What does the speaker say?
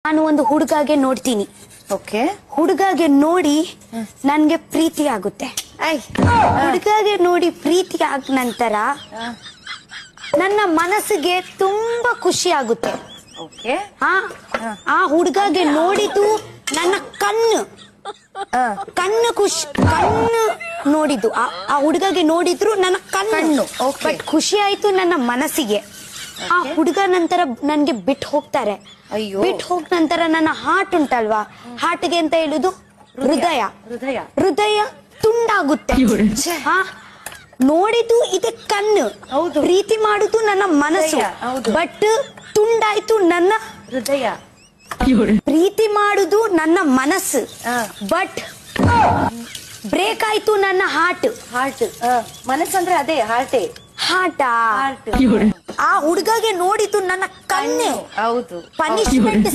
ನಾನು ಒಂದು ಹುಡುಗಗೆ ನೋಡ್ತೀನಿ. ಓಕೆ. ಹುಡುಗಗೆ ನೋಡಿ ನನ್ಗೆ ಪ್ರೀತಿ ಆಗುತ್ತೆ. ಹುಡುಗಗೆ ನೋಡಿ ಪ್ರೀತಿ ಆದ ನಂತರ ನನ್ನ ಮನಸ್ಸಿಗೆ ತುಂಬಾ ಖುಷಿ ಆಗುತ್ತೆ. ಓಕೆ. ಆ ಹುಡುಗಗೆ ನೋಡಿದ್ದು ನನ್ನ ಕಣ್ಣು ನೋಡಿದ್ದು. ಆ ಹುಡುಗಗೆ ನೋಡಿದ್ರು ನನ್ನ ಕಣ್ಣು. ಬಟ್ ಖುಷಿ ಆಯ್ತು ನನ್ನ ಮನಸ್ಸಿಗೆ. ಆ ಹುಡುಗ ನಂತರ ನನ್ಗೆ ಬಿಟ್ಟು ಹೋಗ್ತಾರೆ. ಬಿಟ್ಟು ಹೋಗ ನಂತರ ನನ್ನ ಹಾರ್ಟ್ ಉಂಟಲ್ವಾ, ಹಾರ್ಟ್ಗೆ ಅಂತ ಹೇಳುದು ಹೃದಯ. ಹೃದಯ ತುಂಡಾಗುತ್ತೆ. ನೋಡಿದ್ದು ಇದೆ ಕಣ್ಣು, ಪ್ರೀತಿ ಮಾಡುದು ನನ್ನ ಮನಸ್ಸು. ಬಟ್ ತುಂಡಾಯ್ತು ನನ್ನ ಹೃದಯ. ಪ್ರೀತಿ ಮಾಡುದು ನನ್ನ ಮನಸ್ಸು, ಬಟ್ ಬ್ರೇಕ್ ಆಯ್ತು ನನ್ನ ಹಾರ್ಟ್. ಮನಸ್ಸಂದ್ರೆ ಅದೇ ಹಾರ್ಟೇ. ಹಾರ್ಟ್ ಆ ಹುಡುಗಗೆ ನೋಡಿದ್ದು ನನ್ನ ಕಣ್ಣು. ಹೌದು. ಪನಿಷ್ಮೆಂಟ್